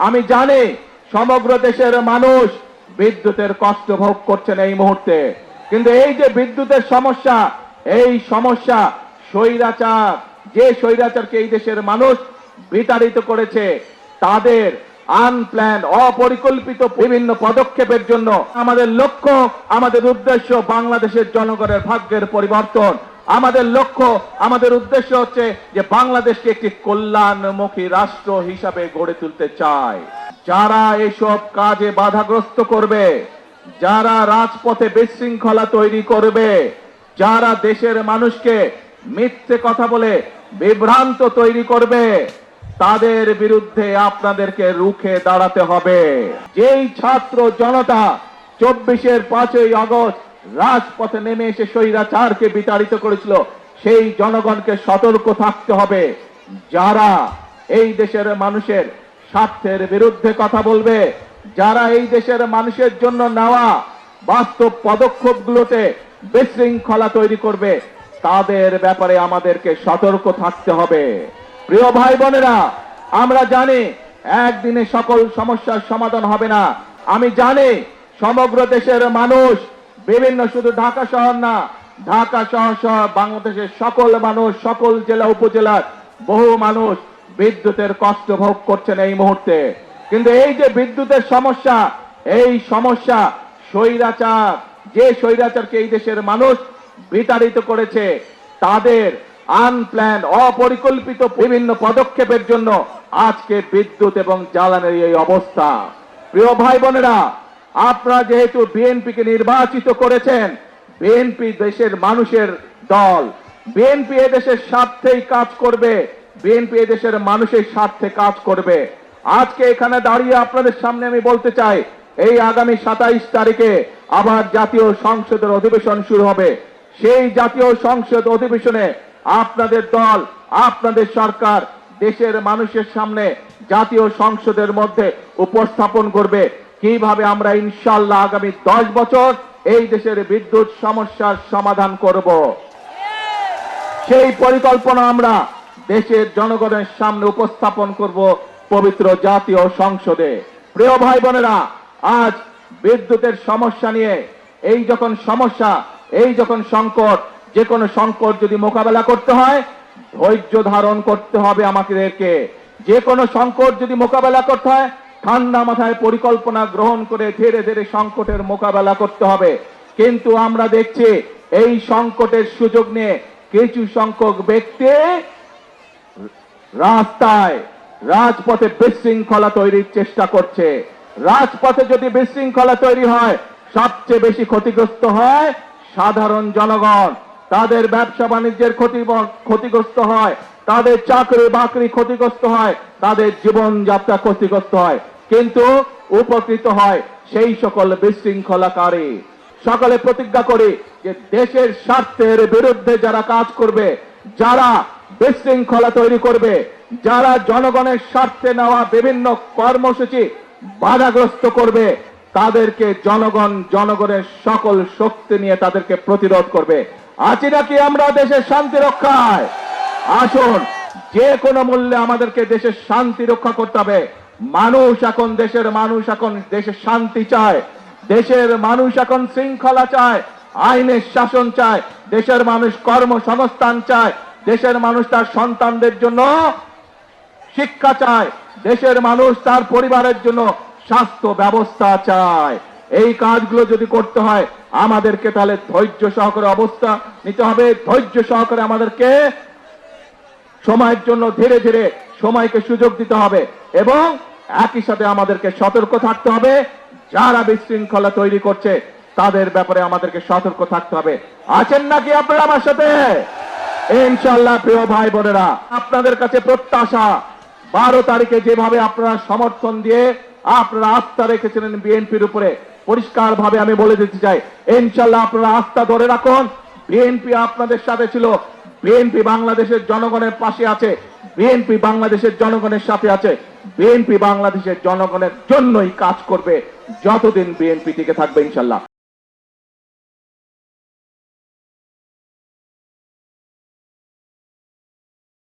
আমি জানি সমগ্র দেশের মানুষ বিদ্যুতের কষ্ট ভোগ করছেন এই মুহূর্তে, কিন্তু এই যে বিদ্যুতের সমস্যা, এই সমস্যা স্বৈরাচার, যে স্বৈরাচারকে এই দেশের মানুষ বিতাড়িত করেছে, তাদের আনপ্ল্যান্ড অপরিকল্পিত বিভিন্ন পদক্ষেপের জন্য আমাদের লক্ষ্য, আমাদের উদ্দেশ্য বাংলাদেশের জনগণের ভাগ্যের পরিবর্তন। আমাদের লক্ষ্য, আমাদের উদ্দেশ্য হচ্ছে যে বাংলাদেশকে একটি কল্যাণমুখী রাষ্ট্র হিসাবে গড়ে তুলতে চায়। যারা এসব কাজে বাধাগ্রস্ত করবে, যারা রাজপথে বিশৃঙ্খলা তৈরি করবে, যারা দেশের মানুষকে মিথ্যে কথা বলে বিভ্রান্ত তৈরি করবে, তাদের বিরুদ্ধে আপনাদেরকে রুখে দাঁড়াতে হবে। যেই ছাত্র জনতা 24-এর 5ই আগস্ট রাজপথে নেমে এসে স্বৈরাচারকে বিতাড়িত করেছিল, সেই জনগণকে সতর্ক থাকতে হবে। যারা এই দেশের মানুষের স্বার্থের বিরুদ্ধে কথা বলবে, যারা এই দেশের মানুষের জন্য নেওয়া বাস্তব পদক্ষেপগুলোতে বিশৃঙ্খলা তৈরি করবে, তাদের ব্যাপারে আমাদেরকে সতর্ক থাকতে হবে। প্রিয় ভাই বোনেরা, আমরা জানি একদিনে সকল সমস্যার সমাধান হবে না। আমি জানি সমগ্র দেশের মানুষ, বিভিন্ন শুধু ঢাকা শহর না, ঢাকা শহর সহ বাংলাদেশের সকল মানুষ, সকল জেলা উপজেলার বহু মানুষ বিদ্যুতের কষ্ট ভোগ করছেন এই মুহূর্তে। কিন্তু এই যে বিদ্যুতের সমস্যা, এই সমস্যা স্বৈরাচার, যে স্বৈরাচারকে এই দেশের মানুষ বিতাড়িত করেছে, তাদের আনপ্ল্যান্ড অপরিকল্পিত বিভিন্ন পদক্ষেপের জন্য আজকে বিদ্যুৎ এবং জ্বালানির এই অবস্থা। প্রিয় ভাই বোনেরা, আপনারা যেহেতু বিএনপিকে নির্বাচিত করেছেন, বিএনপি দেশের মানুষের দল, বিএনপি এদেশের স্বার্থেই কাজ করবে, বিএনপি এদেশের মানুষের স্বার্থে কাজ করবে। আজকে এখানে দাঁড়িয়ে আপনাদের সামনে আমি বলতে চাই, এই আগামী 27 তারিখে আবার জাতীয় সংসদের অধিবেশন শুরু হবে। সেই জাতীয় সংসদ অধিবেশনে আপনাদের দল, আপনাদের সরকার দেশের মানুষের সামনে জাতীয় সংসদের মধ্যে উপস্থাপন করবে কিভাবে আমরা ইনশাআল্লাহ আগামী 10 বছর এই দেশের বিদ্যুৎ সমস্যার সমাধান করব। সেই পরিকল্পনা আমরা দেশের জনগণের সামনে উপস্থাপন করব পবিত্র জাতীয় সংসদে। প্রিয় ভাই বোনেরা, আজ বিদ্যুতের সমস্যা নিয়ে এই যখন সমস্যা, এই যখন সংকট, যে কোনো সংকট যদি মোকাবেলা করতে হয়, ধৈর্য ধারণ করতে হবে আমাদেরকে। যে কোনো সংকট যদি মোকাবেলা করতে হয়, ঠান্ডা মাথায় পরিকল্পনা গ্রহণ করে ধীরে ধীরে সংকটের মোকাবেলা করতে হবে। কিন্তু আমরা দেখছি এই সংকটের সুযোগ নিয়ে কিছু সংখ্যক ব্যক্তি রাস্তায়, রাজপথে বিশৃঙ্খলা তৈরির চেষ্টা করছে। রাজপথে যদি বিশৃঙ্খলা তৈরি হয়, সবচেয়ে বেশি ক্ষতিগ্রস্ত হয় সাধারণ জনগণ। তাদের ব্যবসা বাণিজ্যের ক্ষতিগ্রস্ত হয়, তাদের চাকরি বাকরি ক্ষতিগ্রস্ত হয়, তাদের জীবনযাত্রা ক্ষতিগ্রস্ত হয়, কিন্তু উপকৃত হয় সেই সকল বিশৃঙ্খলাকারী। সকলে প্রতিজ্ঞা করি যে দেশের স্বার্থের বিরুদ্ধে যারা কাজ করবে, যারা বিশৃঙ্খলা তৈরি করবে, যারা জনগণের স্বার্থে নেওয়া বিভিন্ন কর্মসূচি বাধাগ্রস্ত করবে, তাদেরকে জনগণ জনগণের সকল শক্তি নিয়ে তাদেরকে প্রতিরোধ করবে। আছি নাকি আমরা দেশের শান্তি রক্ষায়? আসুন, যে কোনো মূল্যে আমাদেরকে দেশের শান্তি রক্ষা করতে হবে। মানুষ এখন, দেশের মানুষ এখন দেশের শান্তি চায়, দেশের মানুষ এখন শৃঙ্খলা চায়, আইনের শাসন চায়, দেশের মানুষ কর্মসংস্থান চায়, দেশের মানুষ তার সন্তানদের জন্য শিক্ষা চায়, দেশের মানুষ তার পরিবারের জন্য স্বাস্থ্য ব্যবস্থা চায়। এই কাজগুলো যদি করতে হয়, আমাদেরকে তাহলে ধৈর্য সহকারে অবস্থা নিতে হবে, ধৈর্য সহকারে আমাদেরকে সময়ের জন্য ধীরে ধীরে সময়কে সুযোগ দিতে হবে, এবং একই সাথে আমাদেরকে সতর্ক থাকতে হবে। যারা বিশৃঙ্খলা তৈরি করছে তাদের ব্যাপারে আমাদেরকে সতর্ক থাকতে হবে। আছেন নাকি আপনারা আমার সাথে? ইনশাআল্লাহ। প্রিয় ভাই বোনেরা, আপনাদের কাছে প্রত্যাশা, 12 তারিখে যেভাবে আপনারা সমর্থন দিয়ে আপনারা আস্থা রেখেছিলেন বিএনপির উপরে, পরিষ্কার ভাবে আমি বলে দিতে চাই, ইনশাআল্লাহ আপনারা আস্থা ধরে রাখুন। বিএনপি আপনাদের সাথে ছিল, বিএনপি বাংলাদেশের জনগণের পাশে আছে, বিএনপি বাংলাদেশের জনগণের সাথে আছে, বিএনপি বাংলাদেশের জনগণের জন্যই কাজ করবে যতদিন বিএনপি টিকে থাকবে ইনশাআল্লাহ।